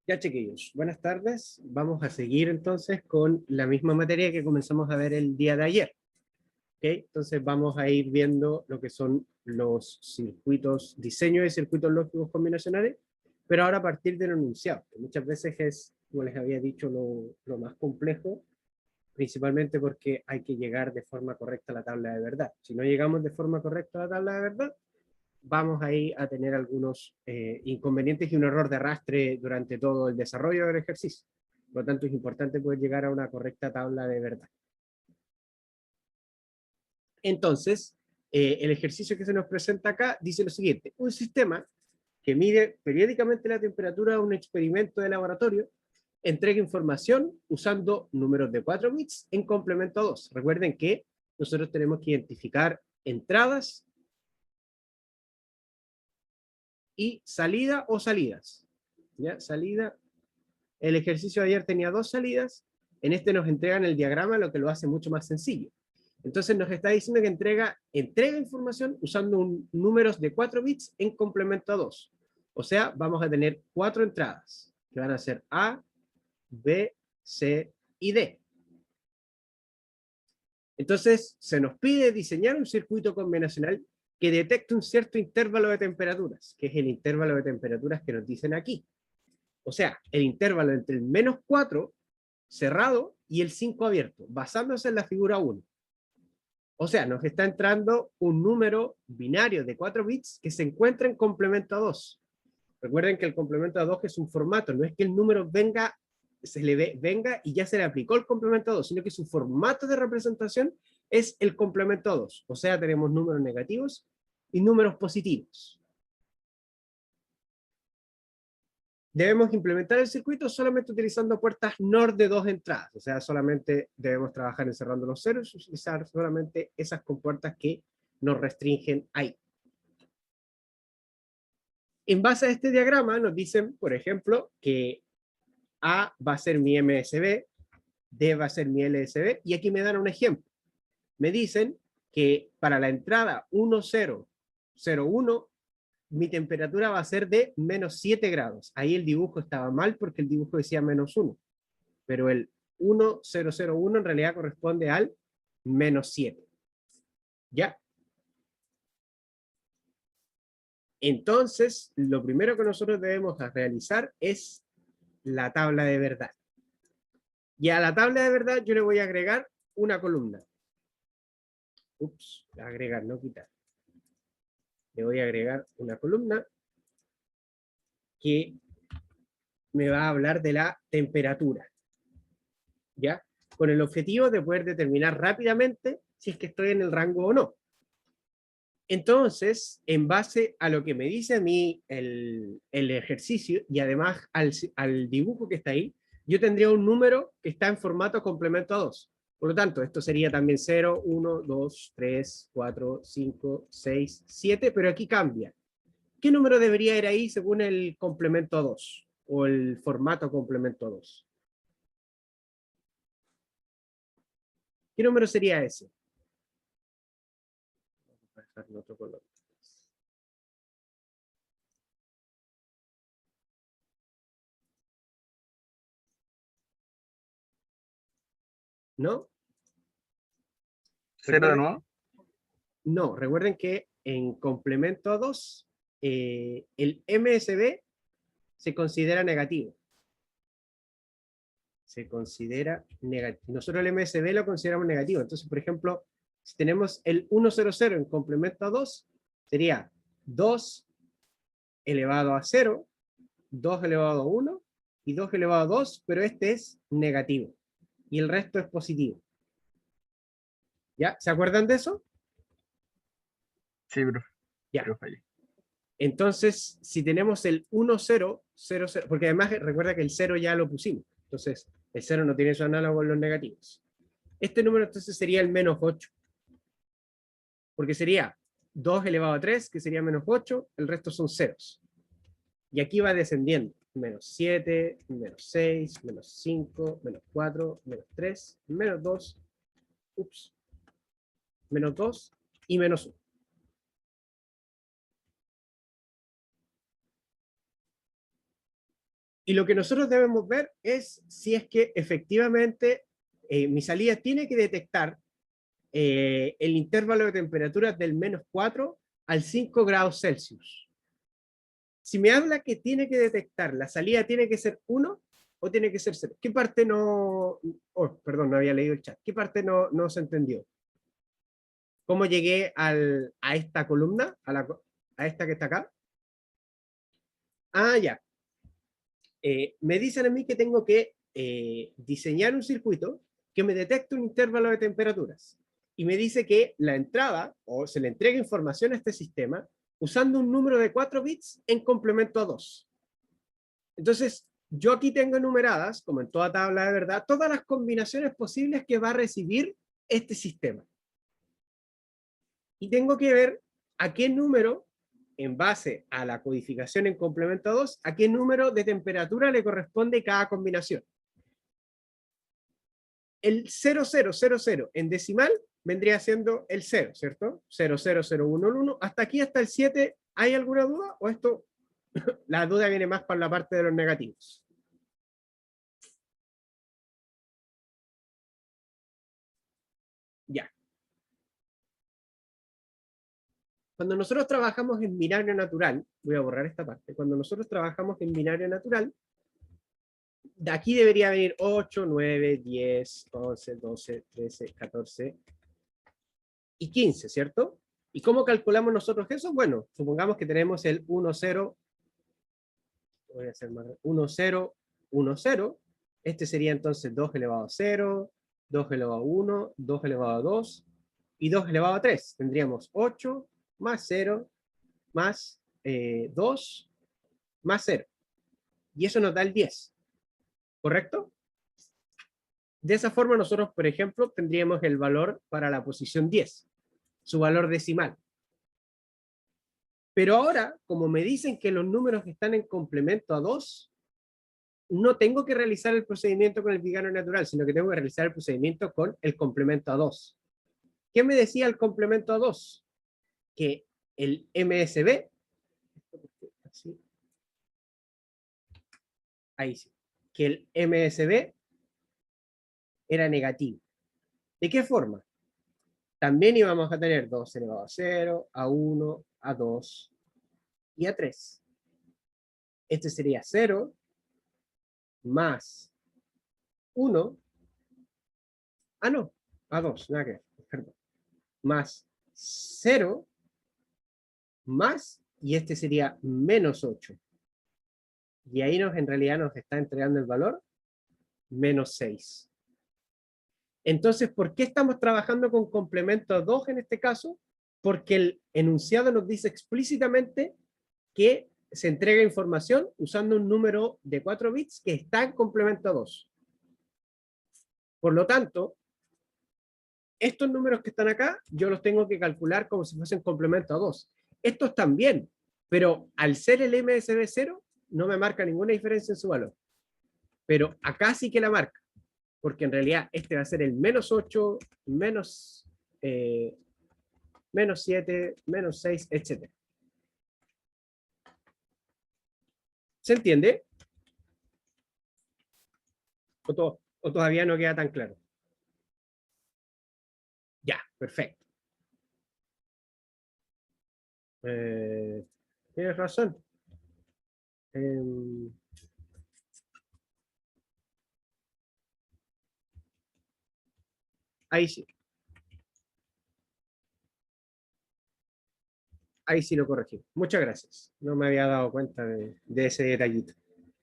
Ya, chiquillos, buenas tardes. Vamos a seguir entonces con la misma materia que comenzamos a ver el día de ayer. ¿Okay? Entonces vamos a ir viendo lo que son los circuitos, diseño de circuitos lógicos combinacionales, pero ahora a partir del enunciado, que muchas veces es, como les había dicho, lo más complejo, principalmente porque hay que llegar de forma correcta a la tabla de verdad. Si no llegamos de forma correcta a la tabla de verdad, vamos ahí a tener algunos inconvenientes y un error de arrastre durante todo el desarrollo del ejercicio. Por lo tanto, es importante poder llegar a una correcta tabla de verdad. Entonces, el ejercicio que se nos presenta acá dice lo siguiente: un sistema que mide periódicamente la temperatura de un experimento de laboratorio entrega información usando números de 4 bits en complemento a 2. Recuerden que nosotros tenemos que identificar entradas y salida o salidas. ¿Ya? Salida. El ejercicio de ayer tenía 2 salidas, en este nos entregan el diagrama, lo que lo hace mucho más sencillo. Entonces nos está diciendo que entrega información usando números de 4 bits en complemento a 2. O sea, vamos a tener 4 entradas, que van a ser A, B, C y D. Entonces se nos pide diseñar un circuito combinacional que detecte un cierto intervalo de temperaturas, que es el intervalo de temperaturas que nos dicen aquí. O sea, el intervalo entre el -4 cerrado y el 5 abierto, basándose en la figura 1. O sea, nos está entrando un número binario de 4 bits que se encuentra en complemento a 2. Recuerden que el complemento a 2 es un formato, no es que el número venga y ya se le aplicó el complemento a 2, sino que su formato de representación es el complemento a 2. O sea, tenemos números negativos y números positivos. Debemos implementar el circuito solamente utilizando puertas NOR de 2 entradas, o sea, solamente debemos trabajar encerrando los ceros y utilizar solamente esas compuertas que nos restringen ahí. En base a este diagrama nos dicen, por ejemplo, que A va a ser mi MSB, D va a ser mi LSB, y aquí me dan un ejemplo. Me dicen que para la entrada 1001, mi temperatura va a ser de -7 grados. Ahí el dibujo estaba mal porque el dibujo decía -1, pero el 1001 en realidad corresponde al -7. ¿Ya? Entonces, lo primero que nosotros debemos realizar es la tabla de verdad. Y a la tabla de verdad yo le voy a agregar una columna. Ups, agregar, no quitar. Le voy a agregar una columna que me va a hablar de la temperatura. ¿Ya? Con el objetivo de poder determinar rápidamente si es que estoy en el rango o no. Entonces, en base a lo que me dice a mí el ejercicio y además al dibujo que está ahí, yo tendría un número que está en formato complemento a 2. Por lo tanto, esto sería también 0, 1, 2, 3, 4, 5, 6, 7, pero aquí cambia. ¿Qué número debería ir ahí según el complemento a 2 o el formato complemento a 2? ¿Qué número sería ese? Voy a dejar otro color. ¿No? ¿Cero de nuevo? No, recuerden que en complemento a 2, el MSB se considera negativo. Se considera negativo. Nosotros el MSB lo consideramos negativo. Entonces, por ejemplo, si tenemos el 100 en complemento a 2, sería 2 elevado a 0, 2 elevado a 1 y 2 elevado a 2, pero este es negativo. Y el resto es positivo. ¿Ya? ¿Se acuerdan de eso? Sí, bro. Ya. Pero fallé. Entonces, si tenemos el 1, 0, 0, 0, porque además recuerda que el 0 ya lo pusimos. Entonces, el 0 no tiene su análogo en los negativos. Este número entonces sería el -8. Porque sería 2 elevado a 3, que sería -8, el resto son ceros. Y aquí va descendiendo. -7, -6, -5, -4, -3, -2, ups, -2 y -1. Y lo que nosotros debemos ver es si es que efectivamente mi salida tiene que detectar el intervalo de temperaturas del -4 al 5 grados Celsius. Si me habla que tiene que detectar, la salida tiene que ser 1 o tiene que ser 0. ¿Qué parte no... Oh, perdón, no había leído el chat. ¿Qué parte no se entendió? ¿Cómo llegué a esta columna? A esta que está acá. Ah, ya. Me dicen a mí que tengo que diseñar un circuito que me detecte un intervalo de temperaturas. Y me dice que la entrada, o se le entrega información a este sistema, usando un número de 4 bits en complemento a 2. Entonces, yo aquí tengo enumeradas, como en toda tabla de verdad, todas las combinaciones posibles que va a recibir este sistema. Y tengo que ver a qué número, en base a la codificación en complemento a 2, a qué número de temperatura le corresponde cada combinación. El 0000 en decimal vendría siendo el 0, ¿cierto? 000111. Hasta aquí, hasta el 7, ¿hay alguna duda? ¿O esto, la duda viene más por la parte de los negativos? Ya. Cuando nosotros trabajamos en binario natural, voy a borrar esta parte, cuando nosotros trabajamos en binario natural, de aquí debería venir 8, 9, 10, 11, 12, 13, 14 y 15, ¿cierto? ¿Y cómo calculamos nosotros eso? Bueno, supongamos que tenemos el 1, 0, voy a hacer más, 1, 0, 1, 0. Este sería entonces 2 elevado a 0, 2 elevado a 1, 2 elevado a 2 y 2 elevado a 3. Tendríamos 8 más 0 más 2 más 0. Y eso nos da el 10. ¿Correcto? De esa forma nosotros, por ejemplo, tendríamos el valor para la posición 10, su valor decimal. Pero ahora, como me dicen que los números están en complemento a 2, no tengo que realizar el procedimiento con el binario natural, sino que tengo que realizar el procedimiento con el complemento a 2. ¿Qué me decía el complemento a 2? Que el MSB, ahí sí, que el MSB era negativo. ¿De qué forma? También íbamos a tener 2 elevado a 0, a 1, a 2 y a 3. Este sería 0 más 1, no, a 2, nada que ver, perdón, más 0 más, y este sería menos 8. Y ahí en realidad nos está entregando el valor menos 6. Entonces, ¿por qué estamos trabajando con complemento a 2 en este caso? Porque el enunciado nos dice explícitamente que se entrega información usando un número de 4 bits que está en complemento a 2. Por lo tanto, estos números que están acá, yo los tengo que calcular como si fuesen complemento a 2. Estos también, pero al ser el MSB 0, no me marca ninguna diferencia en su valor. Pero acá sí que la marca, porque en realidad este va a ser el menos 8, menos 7, menos 6, etc. ¿Se entiende? ¿O todavía no queda tan claro? Ya, perfecto. Tienes razón. Ahí sí. Ahí sí lo corregí. Muchas gracias. No me había dado cuenta de ese detallito.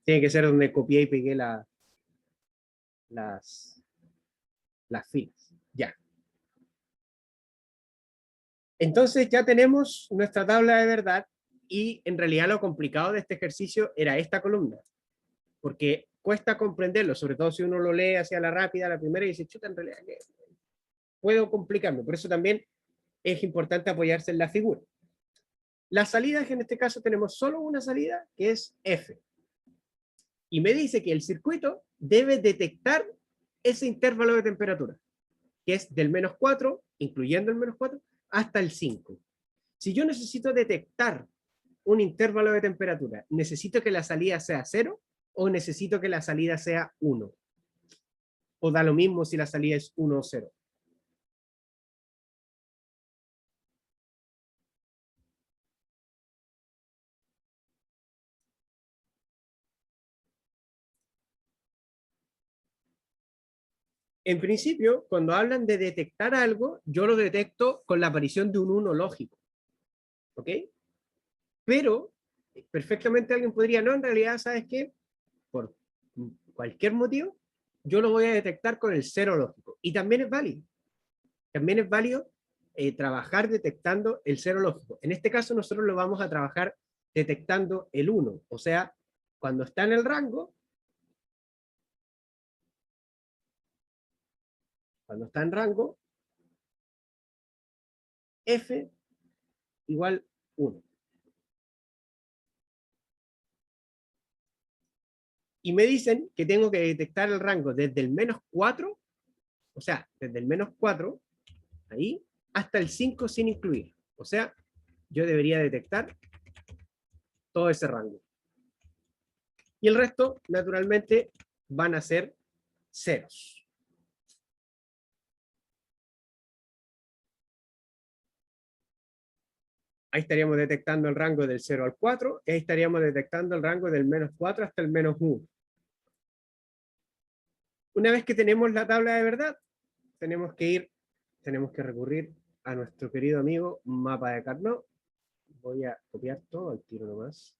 Tiene que ser donde copié y pegué las filas. Ya. Entonces ya tenemos nuestra tabla de verdad y en realidad lo complicado de este ejercicio era esta columna, porque cuesta comprenderlo, sobre todo si uno lo lee hacia la rápida, la primera, y dice, chuta, en realidad puedo complicarme. Por eso también es importante apoyarse en la figura. Las salidas, en este caso tenemos solo una salida, que es F. Y me dice que el circuito debe detectar ese intervalo de temperatura, que es del -4, incluyendo el -4, hasta el 5. Si yo necesito detectar un intervalo de temperatura, ¿necesito que la salida sea 0 o necesito que la salida sea 1. O da lo mismo si la salida es 1 o 0. En principio, cuando hablan de detectar algo, yo lo detecto con la aparición de un 1 lógico. ¿Ok? Pero, perfectamente alguien podría, no, en realidad, ¿sabes qué? Por cualquier motivo, yo lo voy a detectar con el 0 lógico. Y también es válido. También es válido trabajar detectando el 0 lógico. En este caso, nosotros lo vamos a trabajar detectando el 1. O sea, cuando está en el rango, f igual 1. Y me dicen que tengo que detectar el rango desde el -4, o sea, desde el -4, ahí, hasta el 5 sin incluir. O sea, yo debería detectar todo ese rango. Y el resto, naturalmente, van a ser ceros. Ahí estaríamos detectando el rango del 0 al 4, y ahí estaríamos detectando el rango del -4 hasta el -1. Una vez que tenemos la tabla de verdad, tenemos que recurrir a nuestro querido amigo mapa de Carnot. Voy a copiar todo al tiro nomás.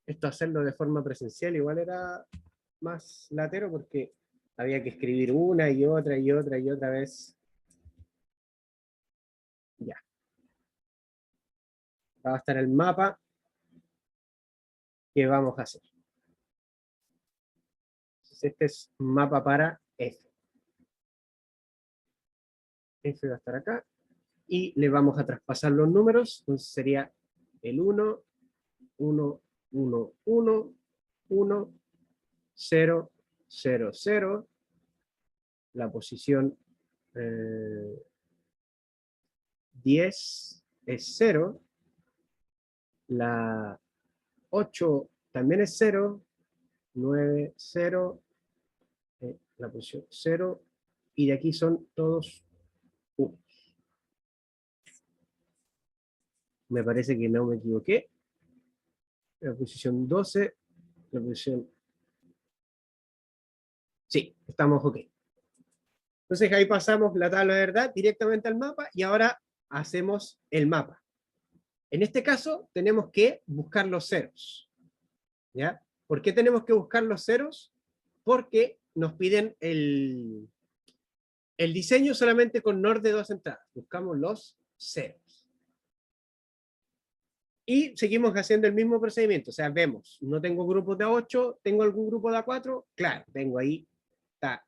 Esto hacerlo de forma presencial igual era más latero porque había que escribir una y otra y otra y otra vez. Ya. Va a estar el mapa que vamos a hacer. Entonces, este es un mapa para F. F va a estar acá. Y le vamos a traspasar los números. Entonces sería el 1, 1, 1, 1, 1, 0, 0, 0. La posición 10 es 0. La 8 también es 0. 9, 0. La posición 0. Y de aquí son todos 1. Me parece que no me equivoqué. La posición 12. La posición... Sí, estamos ok. Entonces ahí pasamos la tabla de verdad directamente al mapa y ahora hacemos el mapa. En este caso tenemos que buscar los ceros. ¿Ya? ¿Por qué tenemos que buscar los ceros? Porque nos piden el diseño solamente con NOR de 2 entradas. Buscamos los ceros. Y seguimos haciendo el mismo procedimiento. O sea, vemos, no tengo grupos de 8, ¿tengo algún grupo de A4? Claro, tengo ahí, está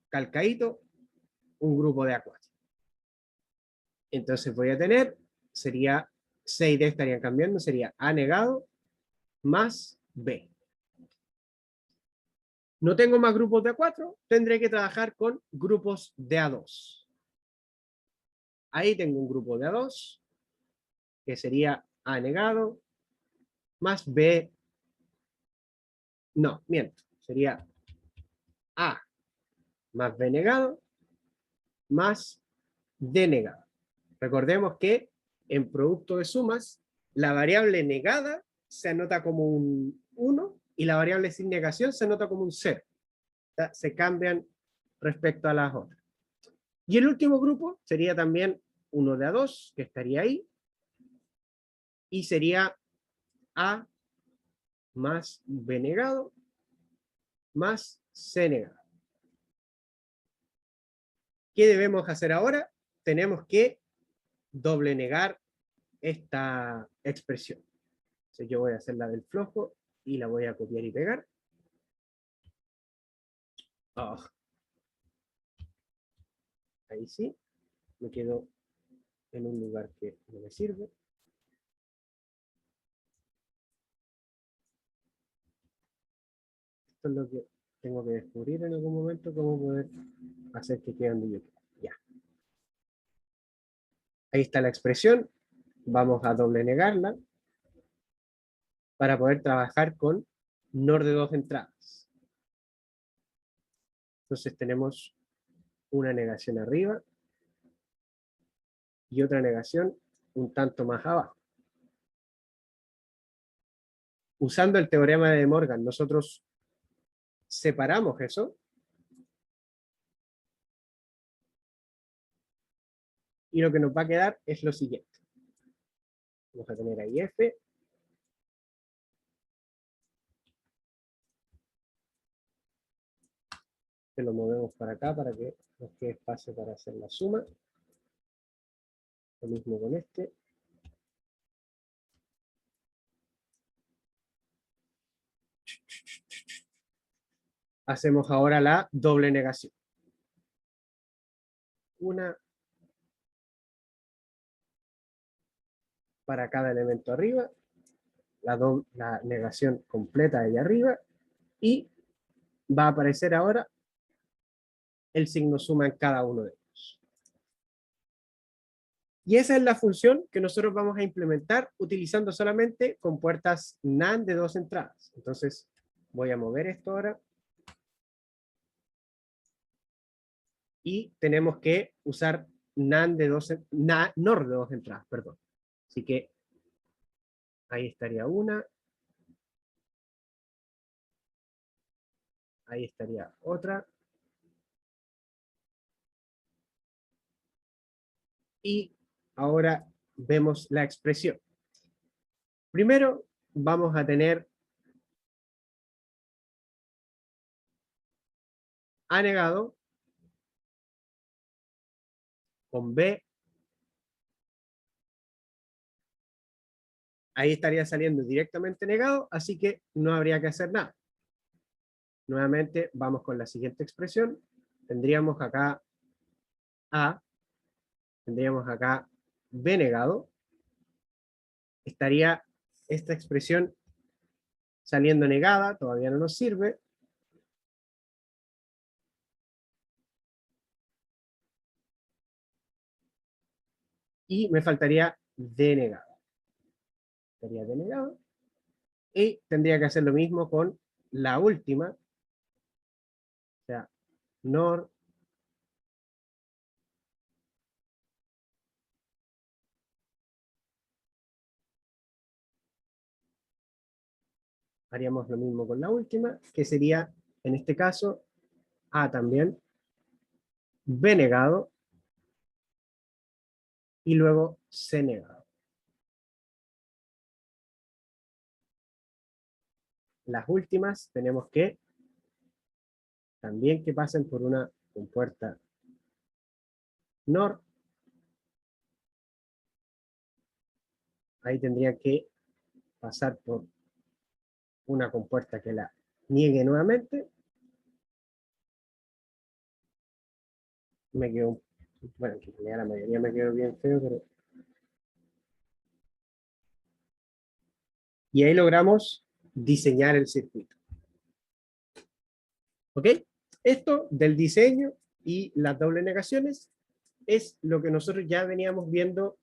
calcadito, un grupo de A4. Entonces voy a tener, sería 6 D estarían cambiando, sería A negado más B. No tengo más grupos de A4, tendré que trabajar con grupos de A2. Ahí tengo un grupo de A2, que sería A negado más B. No, miento, sería A más B negado más D negado. Recordemos que en producto de sumas, la variable negada se anota como un 1 y la variable sin negación se anota como un 0. Se cambian respecto a las otras. Y el último grupo sería también uno de A2, que estaría ahí, y sería A más B negado más C negado. ¿Qué debemos hacer ahora? Tenemos que doble negar esta expresión. Entonces yo voy a hacer la del flojo y la voy a copiar y pegar. Oh. Ahí sí, me quedo en un lugar que no me sirve. Esto es lo que tengo que descubrir en algún momento, cómo poder hacer que quede donde yo quiero. Ya. Ahí está la expresión. Vamos a doble negarla. para poder trabajar con NOR de 2 entradas. Entonces tenemos una negación arriba y otra negación un tanto más abajo. Usando el teorema de De Morgan, nosotros separamos eso y lo que nos va a quedar es lo siguiente. Vamos a tener ahí F. Que lo movemos para acá para que nos quede espacio para hacer la suma. Lo mismo con este. Hacemos ahora la doble negación. Una para cada elemento arriba, la negación completa de allá arriba, y va a aparecer ahora el signo suma en cada uno de ellos. Y esa es la función que nosotros vamos a implementar utilizando solamente compuertas NAND de 2 entradas. Entonces voy a mover esto ahora. Y tenemos que usar NOR de 2 entradas, perdón. Así que ahí estaría una. Ahí estaría otra. Y ahora vemos la expresión. Primero vamos a tener A negado con B. Ahí estaría saliendo directamente negado, así que no habría que hacer nada. Nuevamente vamos con la siguiente expresión. Tendríamos acá A, tendríamos acá B negado. Estaría esta expresión saliendo negada, todavía no nos sirve. Y me faltaría D negado. Estaría D negado. Y tendría que hacer lo mismo con la última. O sea, NOR. Haríamos lo mismo con la última, que sería, en este caso, A también, B negado, y luego C negado. Las últimas tenemos que también que pasen por una compuerta NOR. Ahí tendría que pasar por una compuerta que la niegue nuevamente. Me quedó, bueno, en realidad la mayoría me quedó bien feo, pero... Y ahí logramos diseñar el circuito. ¿Ok? Esto del diseño y las dobles negaciones es lo que nosotros ya veníamos viendo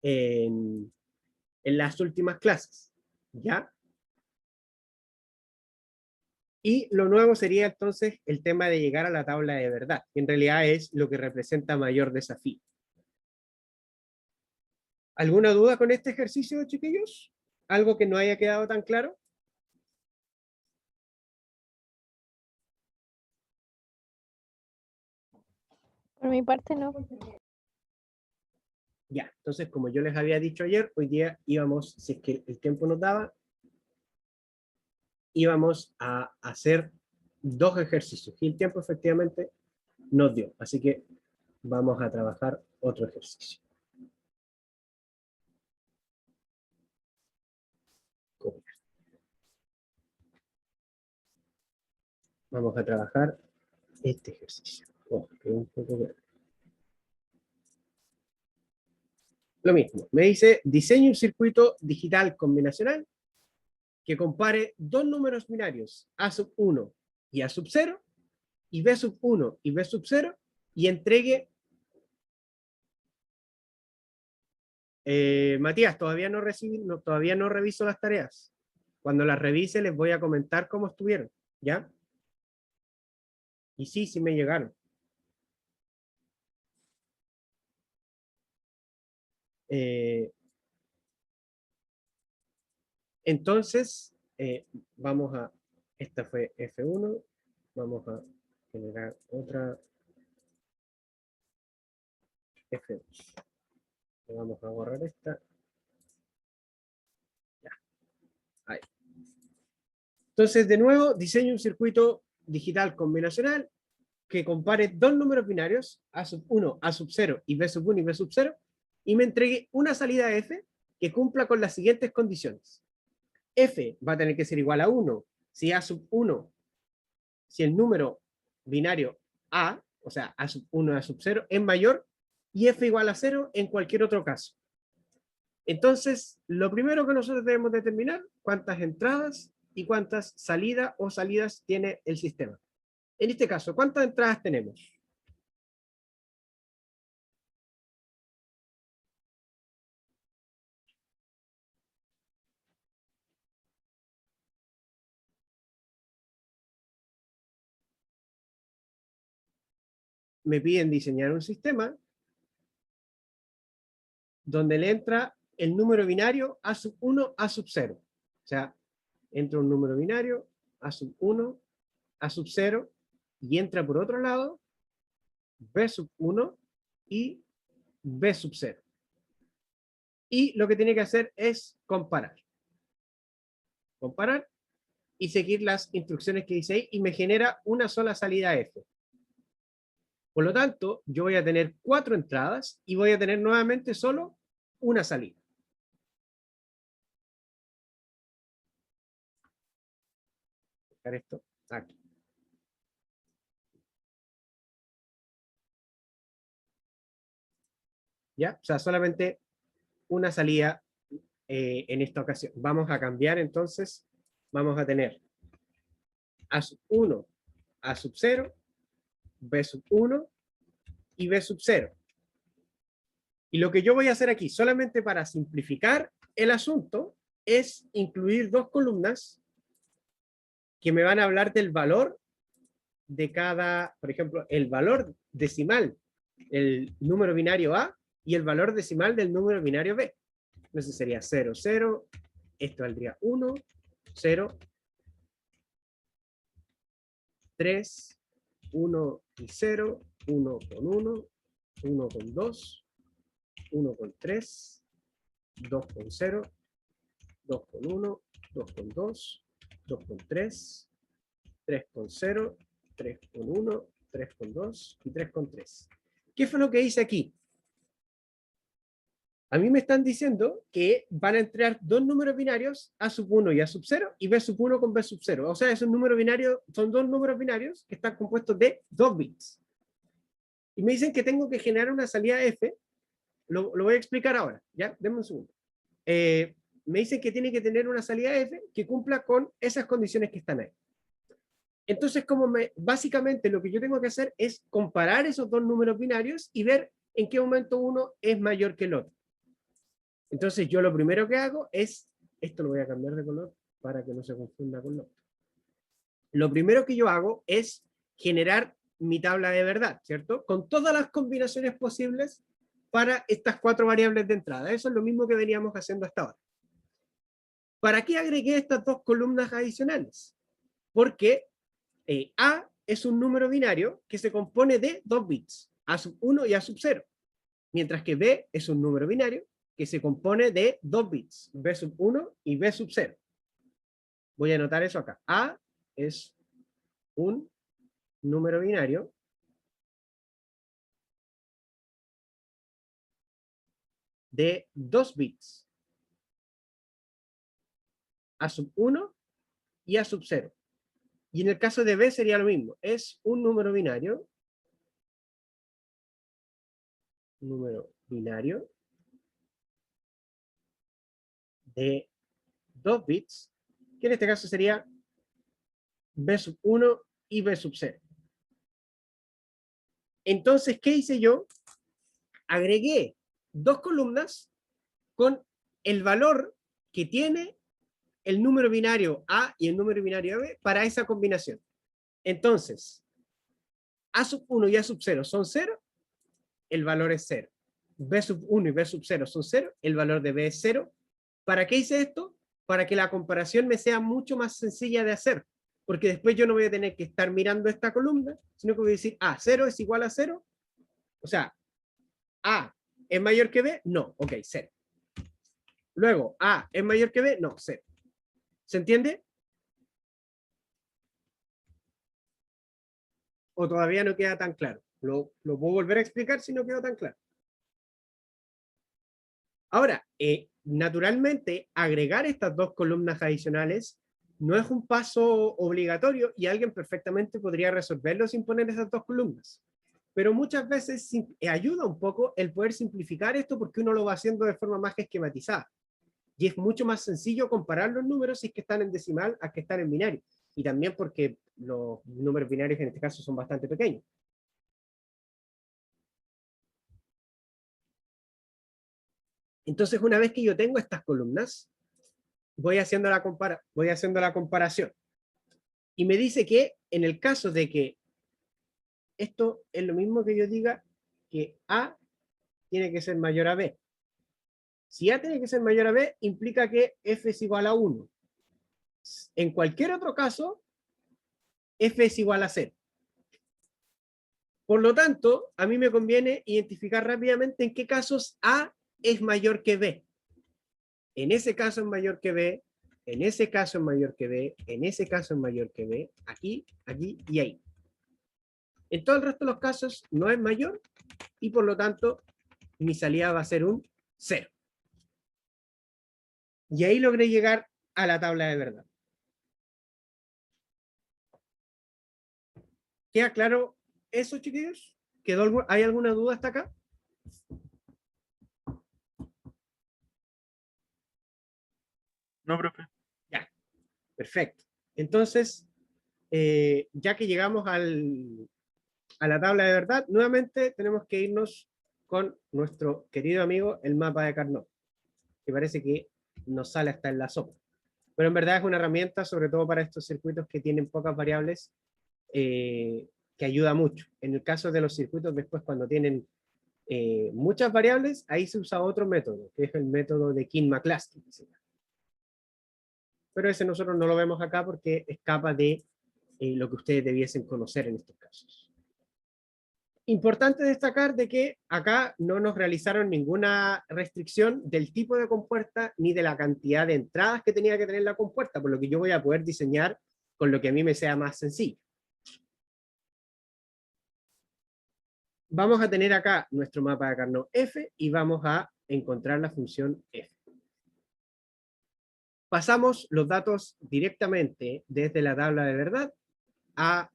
en las últimas clases. ¿Ya? Y lo nuevo sería entonces el tema de llegar a la tabla de verdad, que en realidad es lo que representa mayor desafío. ¿Alguna duda con este ejercicio, chiquillos? ¿Algo que no haya quedado tan claro? Por mi parte, no. Ya, entonces como yo les había dicho ayer, hoy día íbamos, si es que el tiempo nos daba, íbamos a hacer 2 ejercicios. Y el tiempo efectivamente nos dio. Así que vamos a trabajar otro ejercicio. Vamos a trabajar este ejercicio. Oh, quedó un poco verde. Lo mismo, me dice, diseñe un circuito digital combinacional que compare 2 números binarios, A sub 1 y A sub 0, y B sub 1 y B sub 0, y entregue Matías, todavía no reviso las tareas. Cuando las revise les voy a comentar cómo estuvieron, ¿ya? Y sí me llegaron. Entonces, vamos a, esta fue F1, vamos a generar otra F2. Vamos a borrar esta. Ya. Ahí. Entonces, de nuevo, diseño un circuito digital combinacional que compare dos números binarios, A sub 1, A sub 0 y B sub 1 y B sub 0, y me entregue una salida F que cumpla con las siguientes condiciones. F va a tener que ser igual a 1 si A sub 1, si el número binario A, o sea, A sub 1 y A sub 0, es mayor, y F igual a 0 en cualquier otro caso. Entonces, lo primero que nosotros debemos determinar, cuántas entradas y cuántas salidas o salidas tiene el sistema. En este caso, ¿cuántas entradas tenemos? Me piden diseñar un sistema donde le entra el número binario A sub 1, A sub 0. O sea, entra un número binario A sub 1, A sub 0, y entra por otro lado B sub 1 y B sub 0. Y lo que tiene que hacer es comparar. Comparar y seguir las instrucciones que dice ahí, y me genera una sola salida F. Por lo tanto, yo voy a tener 4 entradas y voy a tener nuevamente solo una salida. Dejar esto aquí. ¿Ya? O sea, solamente una salida en esta ocasión. Vamos a cambiar entonces, vamos a tener A sub 1, A sub 0, B sub 1 y B sub 0. Y lo que yo voy a hacer aquí, solamente para simplificar el asunto, es incluir dos columnas que me van a hablar del valor de cada, por ejemplo, el valor decimal, el número binario A, y el valor decimal del número binario B. Entonces sería 0, 0, esto valdría 1, 0, 3, 1 y 0, 1 con 1, 1 con 2, 1 con 3, 2 con 0, 2 con 1, 2 con 2, 2 con 3, 3 con 0, 3 con 1, 3 con 2 y 3 con 3. ¿Qué fue lo que hice aquí? A mí me están diciendo que van a entrar dos números binarios, A sub 1 y A sub 0, y B sub 1 con B sub 0. O sea, esos números binarios son dos números binarios que están compuestos de 2 bits. Y me dicen que tengo que generar una salida F. Lo voy a explicar ahora, ¿ya? Denme un segundo. Me dicen que tiene que tener una salida F que cumpla con esas condiciones que están ahí. Entonces, básicamente lo que yo tengo que hacer es comparar esos dos números binarios y ver en qué momento uno es mayor que el otro. Entonces, yo lo primero que hago es, esto lo voy a cambiar de color para que no se confunda con lo otro. Lo primero que yo hago es generar mi tabla de verdad, ¿cierto? Con todas las combinaciones posibles para estas 4 variables de entrada. Eso es lo mismo que veníamos haciendo hasta ahora. ¿Para qué agregué estas dos columnas adicionales? Porque A es un número binario que se compone de 2 bits, A sub 1 y A sub 0, mientras que B es un número binario que se compone de 2 bits, B sub 1 y B sub 0. Voy a anotar eso acá. A es un número binario de 2 bits, A sub 1 y A sub 0. Y en el caso de B sería lo mismo. Es un número binario de 2 bits, que en este caso sería B sub 1 y B sub 0. Entonces, ¿qué hice yo? Agregué dos columnas con el valor que tiene el número binario A y el número binario B para esa combinación. Entonces, A sub 1 y A sub 0 son 0, el valor es 0. B sub 1 y B sub 0 son 0, el valor de B es 0. ¿Para qué hice esto? Para que la comparación me sea mucho más sencilla de hacer, porque después yo no voy a tener que estar mirando esta columna, sino que voy a decir, 0 es igual a 0, o sea, A es mayor que B, no, ok, 0. Luego, A es mayor que B, no, 0. ¿Se entiende? ¿O todavía no queda tan claro? Lo puedo volver a explicar si no quedó tan claro. Ahora, naturalmente, agregar estas dos columnas adicionales no es un paso obligatorio y alguien perfectamente podría resolverlo sin poner esas dos columnas. Pero muchas veces ayuda un poco el poder simplificar esto porque uno lo va haciendo de forma más esquematizada. Y es mucho más sencillo comparar los números si es que están en decimal a que están en binario. Y también porque los números binarios en este caso son bastante pequeños. Entonces, una vez que yo tengo estas columnas, voy haciendo la comparación. Y me dice que en el caso de que esto es lo mismo que yo diga que A tiene que ser mayor a B. Si A tiene que ser mayor a B, implica que F es igual a 1. En cualquier otro caso, F es igual a 0. Por lo tanto, a mí me conviene identificar rápidamente en qué casos A es mayor que B. En ese caso es mayor que B, en ese caso es mayor que B, en ese caso es mayor que B, aquí, aquí y ahí. En todo el resto de los casos no es mayor y por lo tanto mi salida va a ser un 0. Y ahí logré llegar a la tabla de verdad. ¿Queda claro eso, chiquillos? ¿Hay alguna duda hasta acá? No, profe. Ya, perfecto. Entonces, ya que llegamos a la tabla de verdad, nuevamente tenemos que irnos con nuestro querido amigo, el mapa de Carnot, que parece que nos sale hasta en la sopa. Pero en verdad es una herramienta, sobre todo para estos circuitos que tienen pocas variables, que ayuda mucho. En el caso de los circuitos, después cuando tienen muchas variables, ahí se usa otro método, que es el método de King-McCluskey. Pero ese nosotros no lo vemos acá porque escapa de lo que ustedes debiesen conocer en estos casos. Importante destacar de que acá no nos realizaron ninguna restricción del tipo de compuerta ni de la cantidad de entradas que tenía que tener la compuerta, por lo que yo voy a poder diseñar con lo que a mí me sea más sencillo. Vamos a tener acá nuestro mapa de Carnot F y vamos a encontrar la función F. Pasamos los datos directamente desde la tabla de verdad a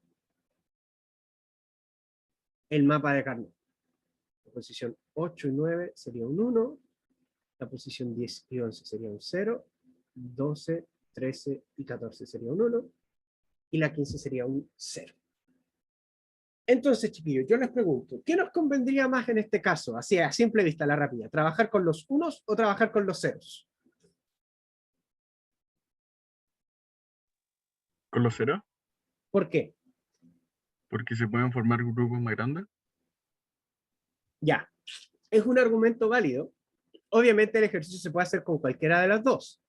el mapa de Carnot. La posición 8 y 9 sería un 1, la posición 10 y 11 sería un 0, 12, 13 y 14 sería un 1, y la 15 sería un 0. Entonces, chiquillos, yo les pregunto, ¿qué nos convendría más en este caso? Así a simple vista, la rápida, ¿trabajar con los unos o trabajar con los ceros? ¿Con los ceros? ¿Por qué? Porque se pueden formar grupos más grandes. Ya, es un argumento válido. Obviamente el ejercicio se puede hacer con cualquiera de las dos.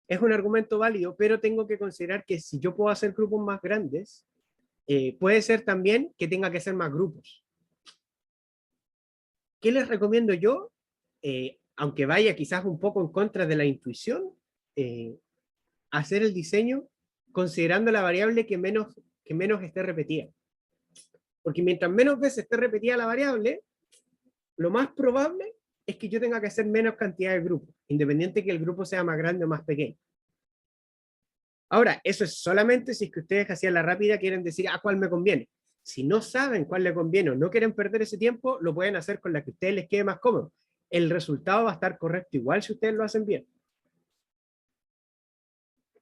Es un argumento válido, pero tengo que considerar que si yo puedo hacer grupos más grandes, puede ser también que tenga que ser más grupos. ¿Qué les recomiendo yo? Aunque vaya quizás un poco en contra de la intuición, hacer el diseño considerando la variable que menos esté repetida. Porque mientras menos veces esté repetida la variable, lo más probable es que yo tenga que hacer menos cantidad de grupos, independiente que el grupo sea más grande o más pequeño. Ahora, eso es solamente si es que ustedes hacían la rápida quieren decir, ¿cuál me conviene? Si no saben cuál le conviene o no quieren perder ese tiempo, lo pueden hacer con la que a ustedes les quede más cómodo. El resultado va a estar correcto igual si ustedes lo hacen bien.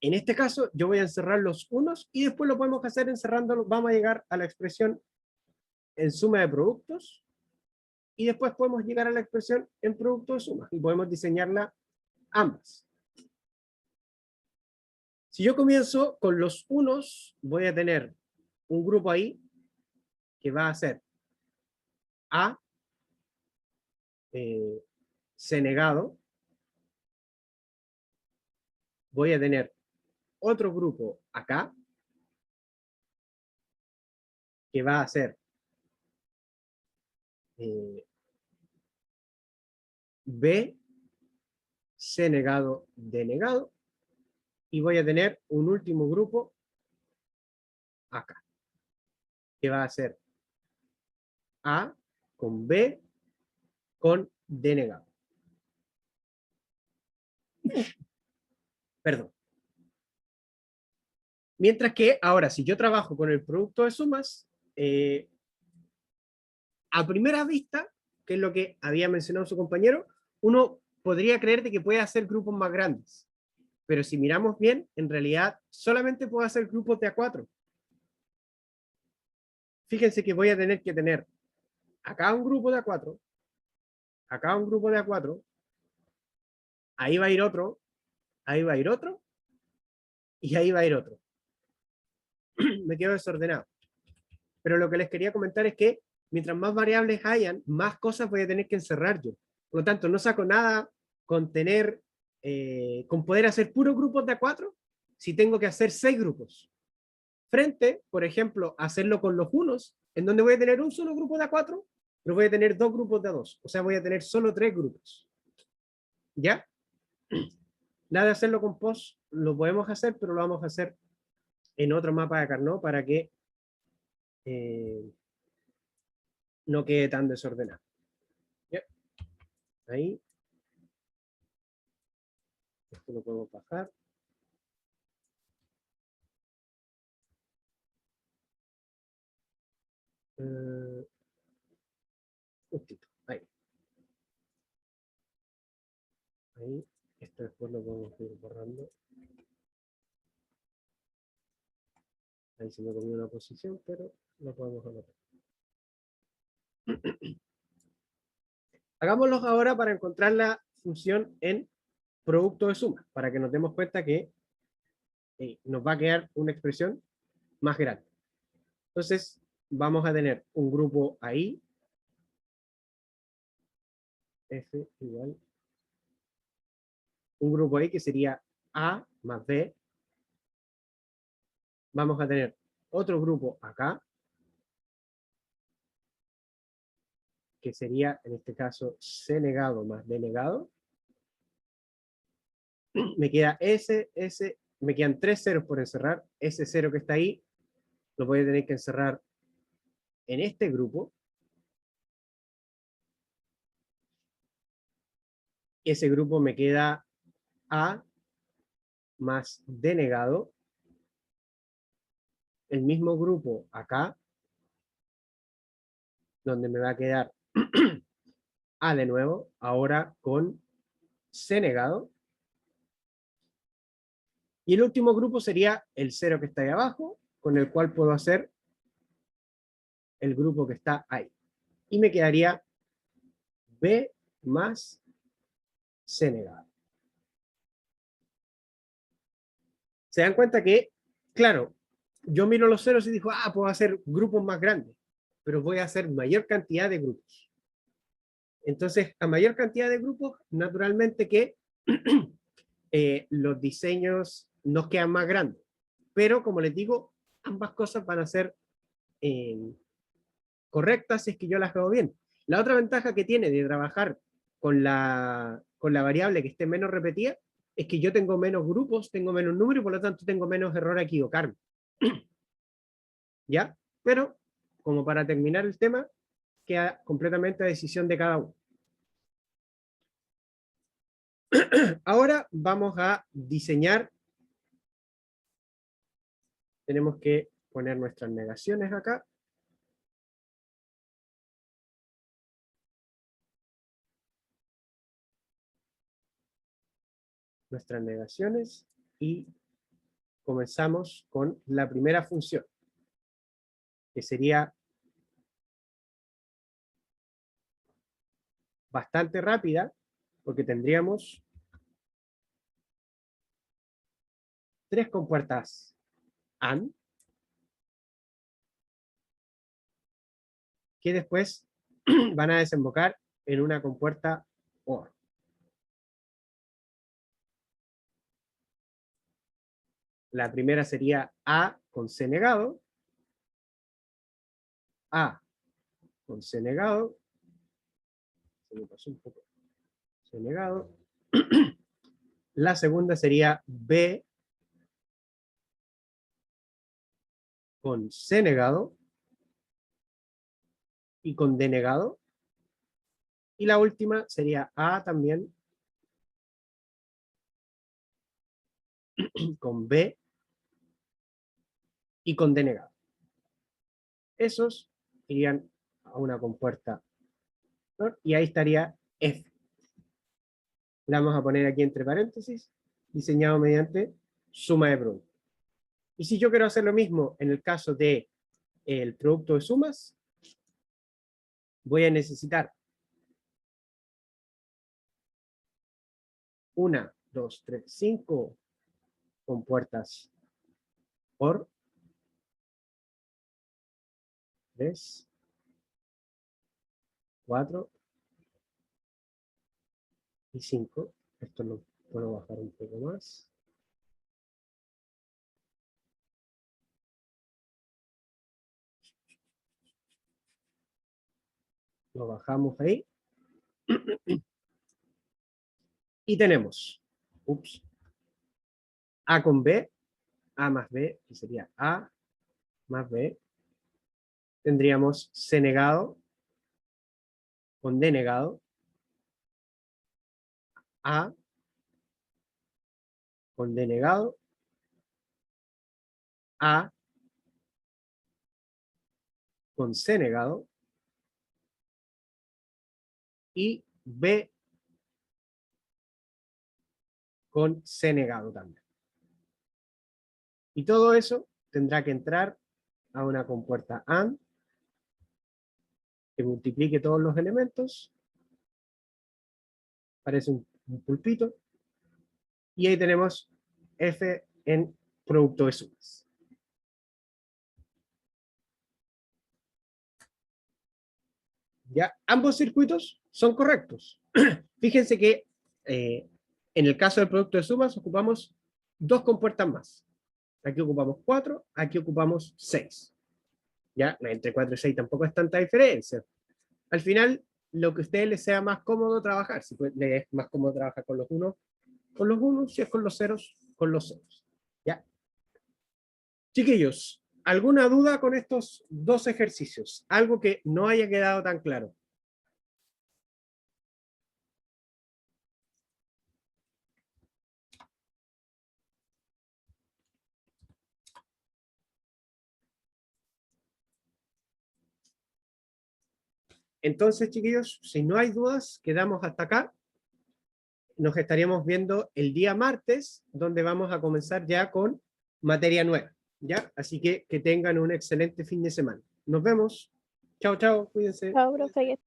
En este caso, yo voy a encerrar los unos y después lo podemos hacer encerrándolos. Vamos a llegar a la expresión en suma de productos y después podemos llegar a la expresión en producto de sumas y podemos diseñarla ambas. Si yo comienzo con los unos, voy a tener un grupo ahí que va a ser A, C negado. Voy a tener otro grupo acá que va a ser B, C negado, D negado. Y voy a tener un último grupo acá, que va a ser A con B con D negado. Perdón. Mientras que ahora, si yo trabajo con el producto de sumas, a primera vista, que es lo que había mencionado su compañero, uno podría creer de que puede hacer grupos más grandes. Pero si miramos bien, en realidad solamente puedo hacer grupos de A4. Fíjense que voy a tener que tener acá un grupo de A4, acá un grupo de A4, ahí va a ir otro, ahí va a ir otro, y ahí va a ir otro. Me quedo desordenado. Pero lo que les quería comentar es que mientras más variables hayan, más cosas voy a tener que encerrar yo. Por lo tanto, no saco nada con tener, con poder hacer puros grupos de A4, si tengo que hacer 6 grupos. Frente, por ejemplo, a hacerlo con los unos, en donde voy a tener un solo grupo de A4, pero voy a tener 2 grupos de A2. O sea, voy a tener solo 3 grupos. ¿Ya? Nada de hacerlo con post, lo podemos hacer, pero lo vamos a hacer en otro mapa de Carnot para que no quede tan desordenado. ¿Ya? Ahí. Esto lo podemos bajar. Justito. Ahí. Ahí. Esto después lo podemos ir borrando. Ahí se me comió una posición, pero lo podemos anotar. Hagámoslo ahora para encontrar la función en producto de suma, para que nos demos cuenta que nos va a quedar una expresión más grande. Entonces, vamos a tener un grupo ahí, F igual, un grupo ahí que sería A más B. Vamos a tener otro grupo acá, que sería en este caso C negado más D negado. Me queda me quedan 3 ceros por encerrar. Ese cero que está ahí lo voy a tener que encerrar en este grupo. Ese grupo me queda A más D negado. El mismo grupo acá, donde me va a quedar A de nuevo, ahora con C negado. Y el último grupo sería el cero que está ahí abajo, con el cual puedo hacer el grupo que está ahí. Y me quedaría B más C negado. Se dan cuenta que, claro, yo miro los ceros y digo, puedo hacer grupos más grandes, pero voy a hacer mayor cantidad de grupos. Entonces, a mayor cantidad de grupos, naturalmente que los diseños nos quedan más grandes. Pero, como les digo, ambas cosas van a ser correctas si es que yo las hago bien. La otra ventaja que tiene de trabajar con la variable que esté menos repetida es que yo tengo menos grupos, tengo menos números y por lo tanto tengo menos error a equivocarme. ¿Ya? Pero, como para terminar el tema, queda completamente a decisión de cada uno. Ahora vamos a diseñar. Tenemos que poner nuestras negaciones acá. Nuestras negaciones y comenzamos con la primera función, que sería bastante rápida, porque tendríamos 3 compuertas AND, que después van a desembocar en una compuerta OR. La primera sería A con C negado, A con C negado, se me pasó un poco, C negado. La segunda sería B con C negado y con D negado. Y la última sería A también con B y con D negado. Esos irían a una compuerta, ¿no? Y ahí estaría F. La vamos a poner aquí entre paréntesis, diseñado mediante suma de productos. Y si yo quiero hacer lo mismo en el caso de el producto de sumas, voy a necesitar 1, 2, 3, 5 compuertas OR, 3, 4 y 5. Esto lo puedo bajar un poco más. Lo bajamos ahí. Y tenemos, A con B, A más B, que sería A más B. Tendríamos C negado con D negado. A con D negado. A con C negado. Y B con C negado también. Y todo eso tendrá que entrar a una compuerta AND que multiplique todos los elementos. Parece un pulpito. Y ahí tenemos F en producto de sumas. ¿Ya? Ambos circuitos son correctos. Fíjense que en el caso del producto de sumas ocupamos 2 compuertas más. Aquí ocupamos 4, aquí ocupamos 6. ¿Ya? Entre 4 y 6 tampoco es tanta diferencia. Al final, lo que a ustedes les sea más cómodo trabajar. Si les es más cómodo trabajar con los unos, si es con los ceros, con los ceros. ¿Ya? Chiquillos, ¿alguna duda con estos 2 ejercicios? Algo que no haya quedado tan claro. Entonces, chiquillos, si no hay dudas, quedamos hasta acá. Nos estaríamos viendo el día martes, donde vamos a comenzar ya con materia nueva. ¿Ya? Así que tengan un excelente fin de semana. Nos vemos. Chao, chao. Cuídense. Chao, profe.